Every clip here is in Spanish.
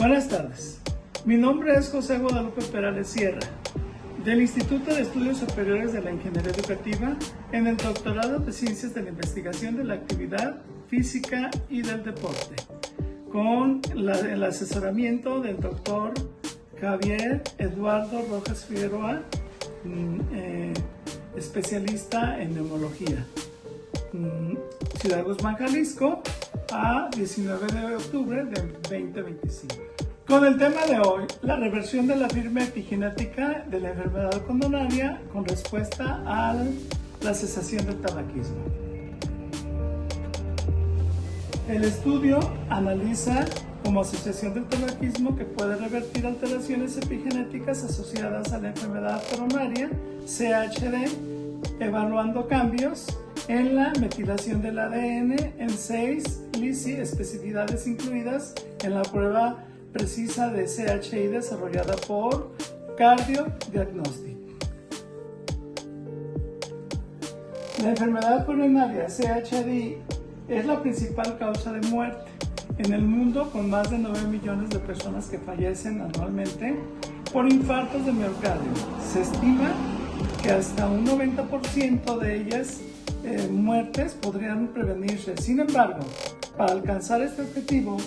Buenas tardes, mi nombre es José Guadalupe Perales Sierra, del Instituto de Estudios Superiores de la Ingeniería Educativa en el Doctorado de Ciencias de la Investigación de la Actividad Física y del Deporte, con el asesoramiento del doctor Javier Eduardo Rojas Figueroa, especialista en neumología. Ciudad Guzmán, Jalisco, a 19 de octubre del 2025. Con el tema de hoy, la reversión de la firma epigenética de la enfermedad coronaria con respuesta a la cesación del tabaquismo. El estudio analiza como asociación del tabaquismo que puede revertir alteraciones epigenéticas asociadas a la enfermedad coronaria, CHD, evaluando cambios en la metilación del ADN en 6 LISI especificidades incluidas en la prueba precisa de CHI desarrollada por Cardio Diagnostic. La enfermedad coronaria CHD es la principal causa de muerte en el mundo, con más de 9 millones de personas que fallecen anualmente por infartos de miocardio. Se estima que hasta un 90% de ellas muertes podrían prevenirse. Sin embargo, para alcanzar este objetivo,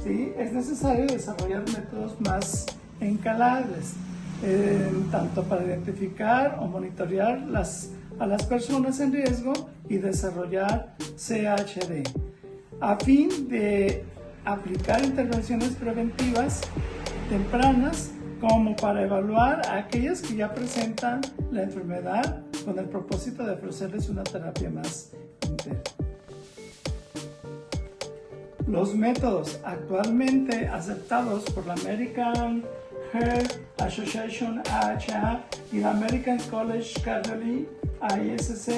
¿sí?, es necesario desarrollar métodos más escalables, tanto para identificar o monitorear a las personas en riesgo y desarrollar CHD, a fin de aplicar intervenciones preventivas tempranas como para evaluar a aquellas que ya presentan la enfermedad con el propósito de ofrecerles una terapia más integral. Los métodos actualmente aceptados por la American Heart Association AHA y la American College Cardiology AISC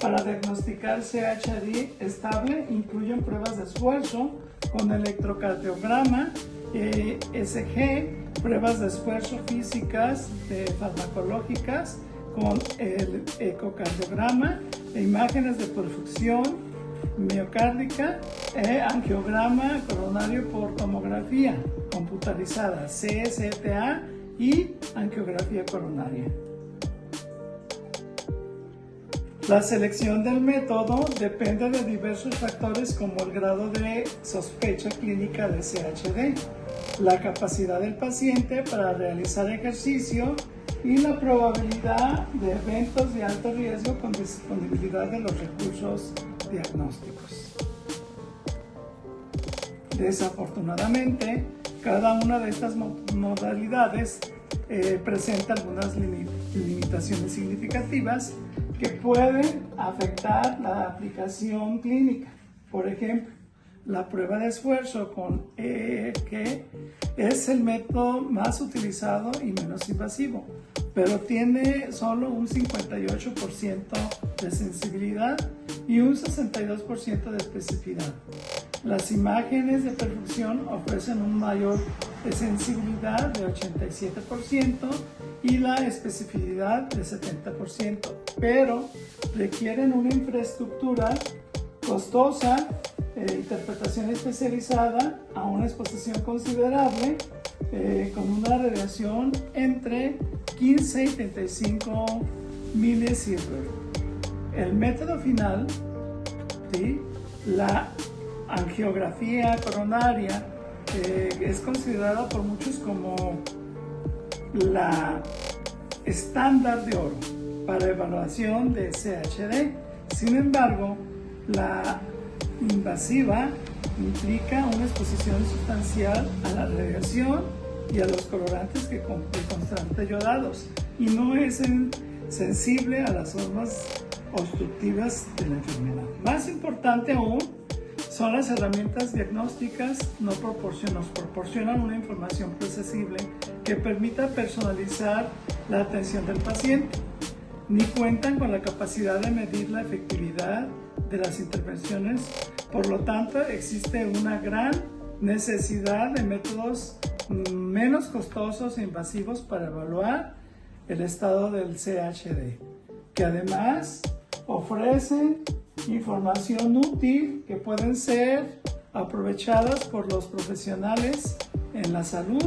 para diagnosticar CHD estable incluyen pruebas de esfuerzo con electrocardiograma, ESG, pruebas de esfuerzo físicas, farmacológicas con el ecocardiograma, imágenes de perfusión miocárdica, angiograma coronario por tomografía computarizada, CSTA, y angiografía coronaria. La selección del método depende de diversos factores como el grado de sospecha clínica de CHD, la capacidad del paciente para realizar ejercicio y la probabilidad de eventos de alto riesgo con disponibilidad de los recursos diagnósticos. Desafortunadamente, cada una de estas modalidades presenta algunas limitaciones significativas que pueden afectar la aplicación clínica. Por ejemplo, la prueba de esfuerzo con EEG es el método más utilizado y menos invasivo, pero tiene solo un 58% de sensibilidad y un 62% de especificidad. Las imágenes de perfusión ofrecen una mayor sensibilidad de 87% y la especificidad de 70%, pero requieren una infraestructura costosa, interpretación especializada a una exposición considerable, con una radiación entre 15 y 35 milisievert. El método final, ¿sí?, la angiografía coronaria, es considerada por muchos como la estándar de oro para evaluación de CHD. Sin embargo, la invasiva implica una exposición sustancial a la radiación y a los colorantes que constantemente yodados, y no es sensible a las formas obstructivas de la enfermedad. Más importante aún son las herramientas diagnósticas. Nos proporcionan una información accesible que permita personalizar la atención del paciente, ni cuentan con la capacidad de medir la efectividad de las intervenciones. Por lo tanto, existe una gran necesidad de métodos menos costosos e invasivos para evaluar el estado del CHD, que además ofrecen información útil que pueden ser aprovechadas por los profesionales en la salud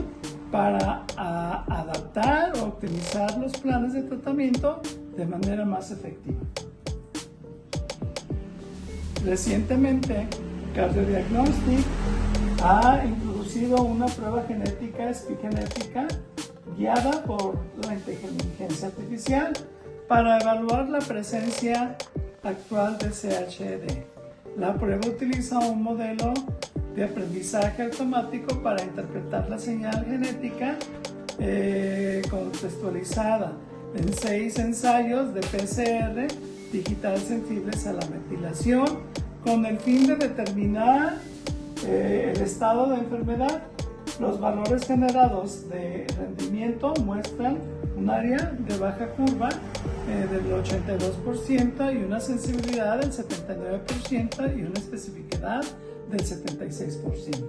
para adaptar o optimizar los planes de tratamiento de manera más efectiva. Recientemente, CardioDiagnostic ha introducido una prueba genética epigenética guiada por la inteligencia artificial para evaluar la presencia actual de CHD. La prueba utiliza un modelo de aprendizaje automático para interpretar la señal genética contextualizada en 6 ensayos de PCR digital sensibles a la metilación con el fin de determinar el estado de enfermedad. Los valores generados de rendimiento muestran un área de baja curva del 82% y una sensibilidad del 79% y una especificidad del 76%.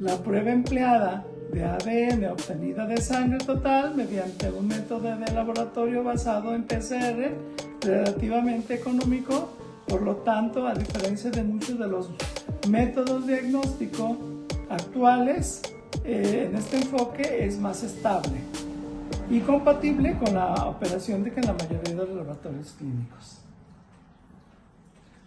La prueba empleada de ADN obtenida de sangre total mediante un método de laboratorio basado en PCR relativamente económico, por lo tanto, a diferencia de muchos de los métodos diagnósticos actuales, en este enfoque es más estable y compatible con la operación de la mayoría de los laboratorios clínicos.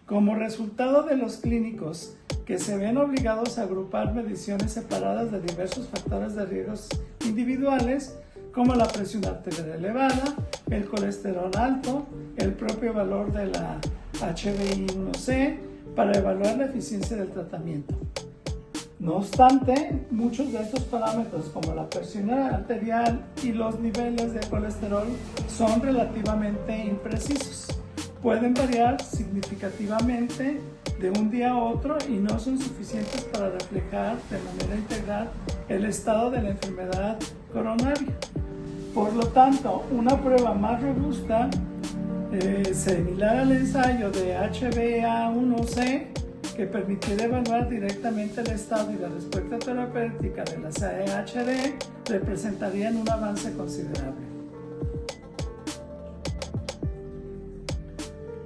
Como resultado de los clínicos que se ven obligados a agrupar mediciones separadas de diversos factores de riesgos individuales, como la presión arterial elevada, el colesterol alto, el propio valor de la HbA1c, para evaluar la eficiencia del tratamiento. No obstante, muchos de estos parámetros, como la presión arterial y los niveles de colesterol, son relativamente imprecisos. Pueden variar significativamente de un día a otro y no son suficientes para reflejar de manera integral el estado de la enfermedad coronaria. Por lo tanto, una prueba más robusta, similar al ensayo de HbA1c, que permitiera evaluar directamente el estado y la respuesta terapéutica de la CHD, representarían un avance considerable.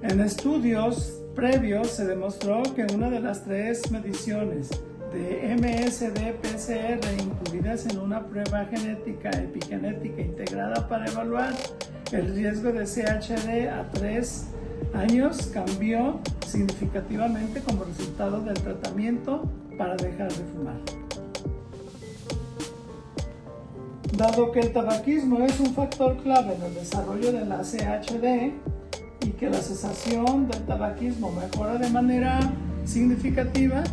En estudios previos se demostró que una de las 3 mediciones de MSD-PCR incluidas en una prueba genética epigenética integrada para evaluar el riesgo de CHD a 3 años cambió significativamente como resultado del tratamiento para dejar de fumar. Dado que el tabaquismo es un factor clave en el desarrollo de la CHD y que la cesación del tabaquismo mejora de manera significativa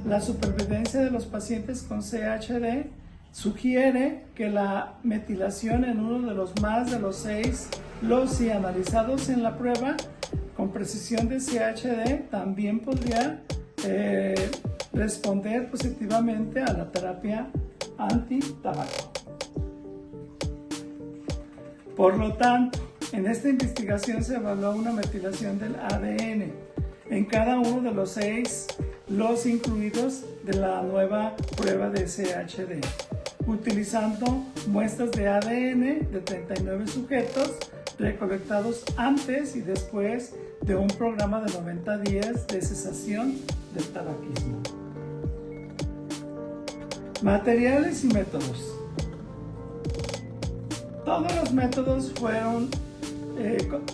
la supervivencia de los pacientes con CHD, sugiere que la metilación en uno de los más de los 6 LOCI analizados en la prueba con precisión de CHD también podría responder positivamente a la terapia anti-tabaco. Por lo tanto, en esta investigación se evaluó una metilación del ADN en cada uno de los 6 los incluidos de la nueva prueba de CHD, utilizando muestras de ADN de 39 sujetos recolectados antes y después de un programa de 90 días de cesación del tabaquismo. Materiales y métodos. Todos los métodos fueron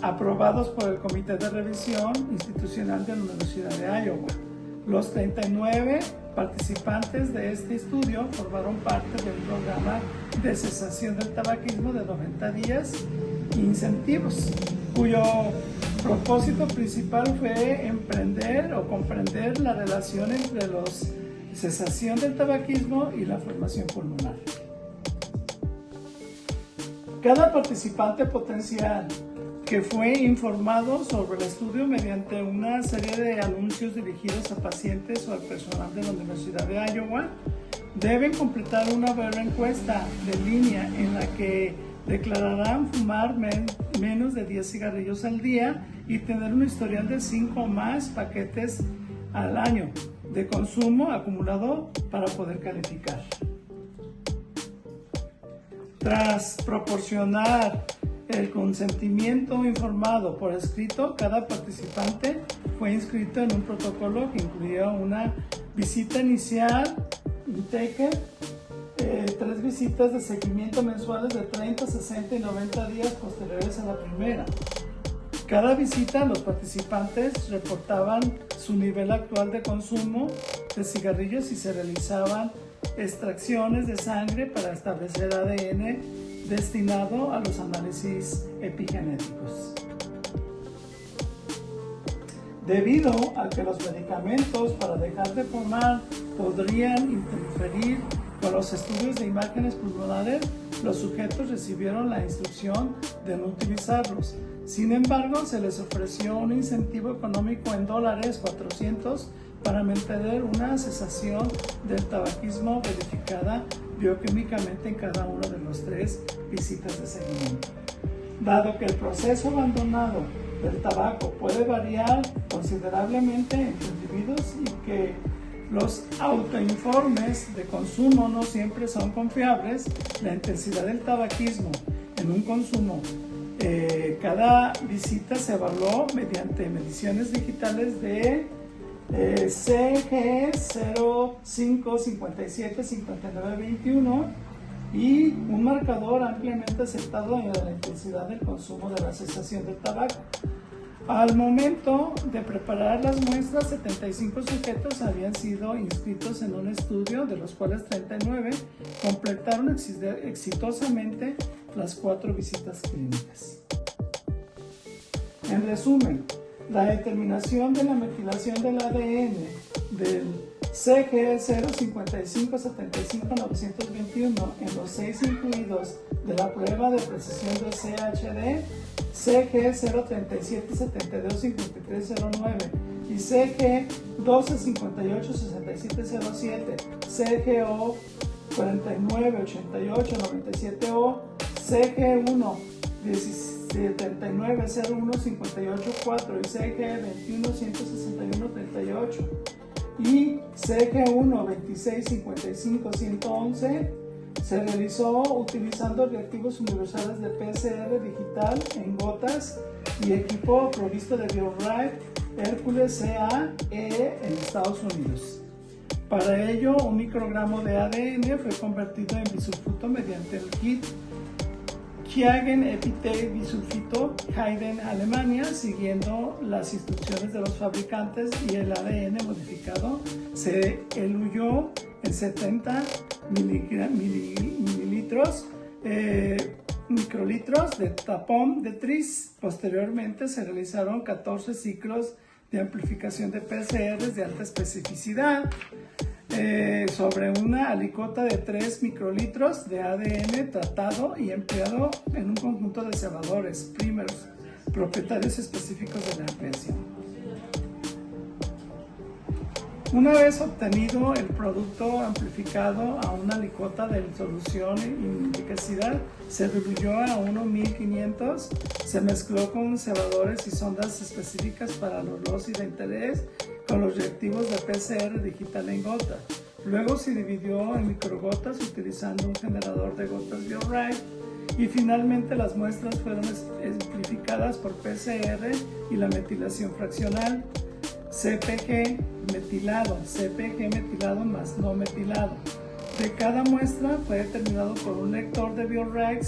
aprobados por el Comité de Revisión Institucional de la Universidad de Iowa. Los 39 participantes de este estudio formaron parte del programa de cesación del tabaquismo de 90 días e incentivos, cuyo propósito principal fue emprender o comprender la relación entre la cesación del tabaquismo y la formación pulmonar. Cada participante potencial que fue informado sobre el estudio mediante una serie de anuncios dirigidos a pacientes o al personal de la Universidad de Iowa deben completar una breve encuesta de línea en la que declararán fumar menos de 10 cigarrillos al día y tener un historial de 5 o más paquetes al año de consumo acumulado para poder calificar. Tras proporcionar el consentimiento informado por escrito, cada participante fue inscrito en un protocolo que incluía una visita inicial, un taker, 3 visitas de seguimiento mensuales de 30, 60 y 90 días posteriores a la primera. Cada visita los participantes reportaban su nivel actual de consumo de cigarrillos y se realizaban extracciones de sangre para establecer ADN destinado a los análisis epigenéticos. Debido a que los medicamentos para dejar de fumar podrían interferir con los estudios de imágenes pulmonares, los sujetos recibieron la instrucción de no utilizarlos. Sin embargo, se les ofreció un incentivo económico en dólares, 400, para mantener una cesación del tabaquismo verificada bioquímicamente en cada una de las 3 visitas de seguimiento. Dado que el proceso abandonado del tabaco puede variar considerablemente entre individuos y que los autoinformes de consumo no siempre son confiables, la intensidad del tabaquismo en un consumo cada visita se evaluó mediante mediciones digitales de CG 05 57 59 21 y un marcador ampliamente aceptado en la intensidad del consumo de la cesación del tabaco. Al momento de preparar las muestras, 75 sujetos habían sido inscritos en un estudio, de los cuales 39 completaron exitosamente las 4 visitas clínicas. En resumen, la determinación de la metilación del ADN del CG 055 75 921 en los 6 incluidos de la prueba de precisión de CHD, CG 037 72 53 09 y CG 12 58 67 07, CGO 49 88 97 O, CG 1 79 01 58 4 y CG 21 161 38 y CG1 26 55 111 se realizó utilizando reactivos universales de PCR digital en gotas y equipo provisto de BioRite Hércules CA-E en Estados Unidos. Para ello, un microgramo de ADN fue convertido en bisulfito mediante el kit Chiagen Epitei Bisulfito Hayden, Alemania, siguiendo las instrucciones de los fabricantes, y el ADN modificado se eluyó en 70 microlitros de tapón de tris. Posteriormente se realizaron 14 ciclos de amplificación de PCRs de alta especificidad sobre una alicota de 3 microlitros de ADN tratado y empleado en un conjunto de cebadores, primers, propietarios específicos de la ampliación. Una vez obtenido el producto amplificado a una alicota de solución enriquecida, se diluyó a 1500, se mezcló con cebadores y sondas específicas para la velocidad de interés con los reactivos de PCR digital en gota. Luego se dividió en microgotas utilizando un generador de gotas BioRite y finalmente las muestras fueron amplificadas por PCR y la metilación fraccional. CPG metilado más no metilado. De cada muestra fue determinado por un lector de BioRite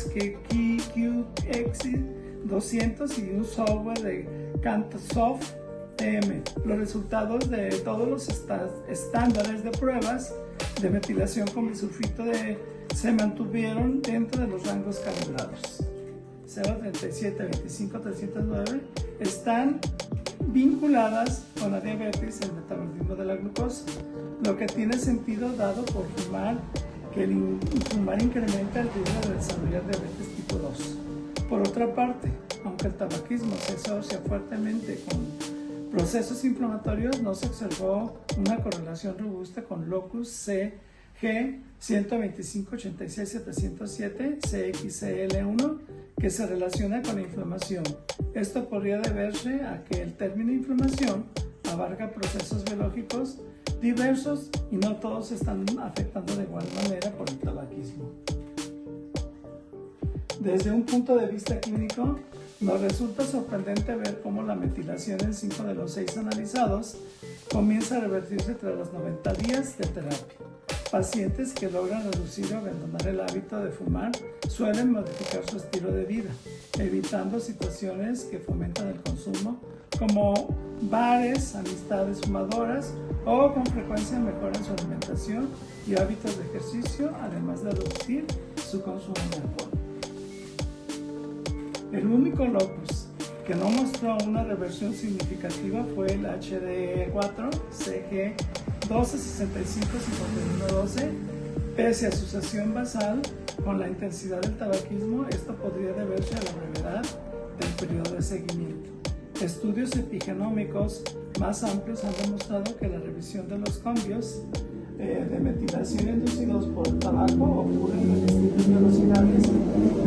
QX200 y un software de Cantosoft TM. Los resultados de todos los estándares de pruebas de metilación con bisulfito se mantuvieron dentro de los rangos calibrados. 037, 25, 309 están vinculadas con la diabetes y el metabolismo de la glucosa, lo que tiene sentido dado por fumar, que el fumar incrementa el riesgo de desarrollar diabetes tipo 2. Por otra parte, aunque el tabaquismo se asocia fuertemente con procesos inflamatorios, no se observó una correlación robusta con locus CG 125-86-707 CXCL1 que se relaciona con la inflamación. Esto podría deberse a que el término inflamación abarca procesos biológicos diversos y no todos se están afectando de igual manera por el tabaquismo. Desde un punto de vista clínico, Nos resulta sorprendente ver cómo la metilación en 5 de los 6 analizados comienza a revertirse tras los 90 días de terapia. Pacientes que logran reducir o abandonar el hábito de fumar suelen modificar su estilo de vida, evitando situaciones que fomentan el consumo, como bares, amistades fumadoras, o con frecuencia mejoran su alimentación y hábitos de ejercicio, además de reducir su consumo de alcohol. El único locus que no mostró una reversión significativa fue el HDE4 CG 1265-5112. Pese a su asociación basal con la intensidad del tabaquismo, esto podría deberse a la brevedad del periodo de seguimiento. Estudios epigenómicos más amplios han demostrado que la revisión de los cambios de metilación inducidos por el tabaco ocurren en distintas velocidades.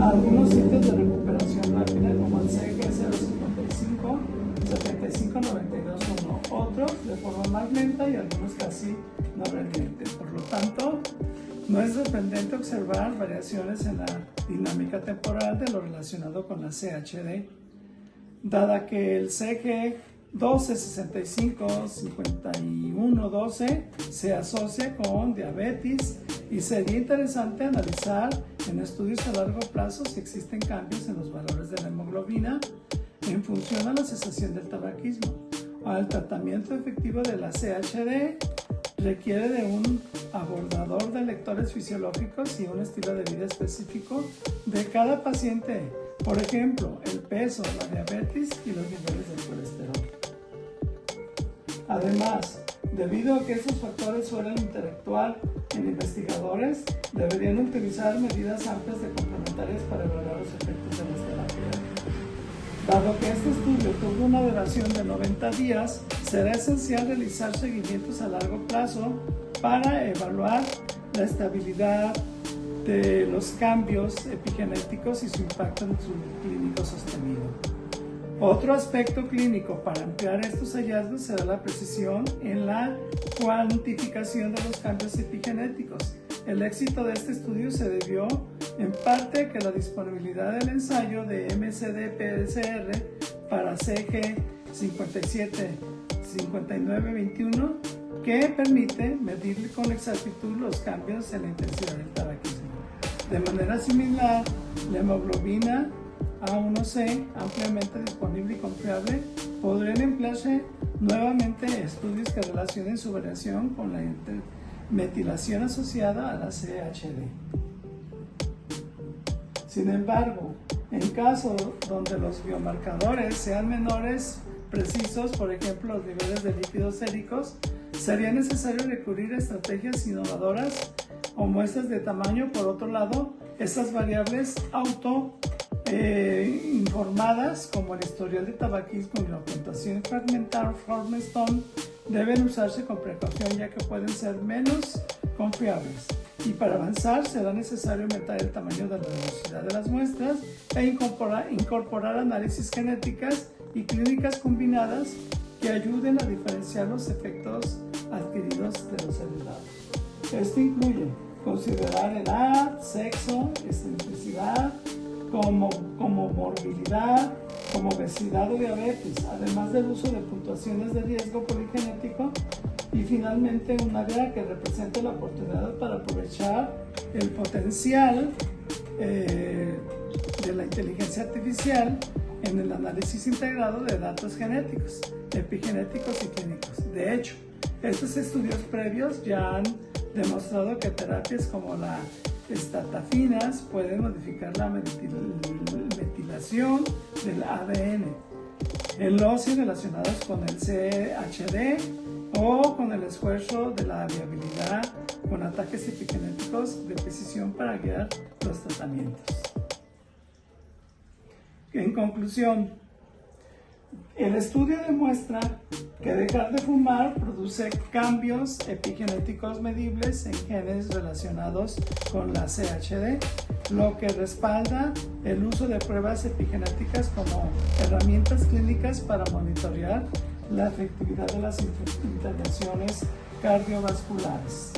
Algunos sitios de recuperación rápida, como el CG055, 75-92-1, otros de forma más lenta y algunos casi no realmente. Por lo tanto, no es sorprendente observar variaciones en la dinámica temporal de lo relacionado con la CHD, dada que el CG 1265-5112 se asocia con diabetes, y sería interesante analizar en estudios a largo plazo si existen cambios en los valores de la hemoglobina en función a la cesación del tabaquismo. El tratamiento efectivo de la CHD requiere de un abordador de lectores fisiológicos y un estilo de vida específico de cada paciente, por ejemplo, el peso, la diabetes y los niveles de colesterol. Además, debido a que estos factores suelen interactuar en investigadores, deberían utilizar medidas amplias de complementarias para evaluar los efectos de las terapias. Dado que este estudio tuvo una duración de 90 días, será esencial realizar seguimientos a largo plazo para evaluar la estabilidad de los cambios epigenéticos y su impacto en su clínico sostenido. Otro aspecto clínico para ampliar estos hallazgos será la precisión en la cuantificación de los cambios epigenéticos. El éxito de este estudio se debió en parte a que la disponibilidad del ensayo de MCD-PCR para CG 57-5921, que permite medir con exactitud los cambios en la intensidad del tabaquismo. De manera similar, la hemoglobina A1C, ampliamente disponible y confiable, podrían emplearse nuevamente estudios que relacionen su variación con la metilación asociada a la CHD. Sin embargo, en casos donde los biomarcadores sean menores precisos, por ejemplo los niveles de lípidos séricos, sería necesario recurrir a estrategias innovadoras o muestras de tamaño. Por otro lado, estas variables informadas, como el historial de tabaquismo y la puntuación fragmentar Formstone, deben usarse con precaución, ya que pueden ser menos confiables. Y para avanzar será necesario aumentar el tamaño de la velocidad de las muestras e incorporar análisis genéticas y clínicas combinadas que ayuden a diferenciar los efectos adquiridos de los heredados. Esto incluye considerar edad, sexo, excentricidad, como morbilidad, como obesidad o diabetes, además del uso de puntuaciones de riesgo poligenético, y finalmente un área que represente la oportunidad para aprovechar el potencial de la inteligencia artificial en el análisis integrado de datos genéticos, epigenéticos y clínicos. De hecho, estos estudios previos ya han demostrado que terapias como las estatafinas pueden modificar la metilación del ADN en los relacionados con el CHD o con el esfuerzo de la viabilidad con ataques epigenéticos de precisión para guiar los tratamientos. En conclusión, el estudio demuestra que dejar de fumar produce cambios epigenéticos medibles en genes relacionados con la CHD, lo que respalda el uso de pruebas epigenéticas como herramientas clínicas para monitorear la efectividad de las intervenciones cardiovasculares.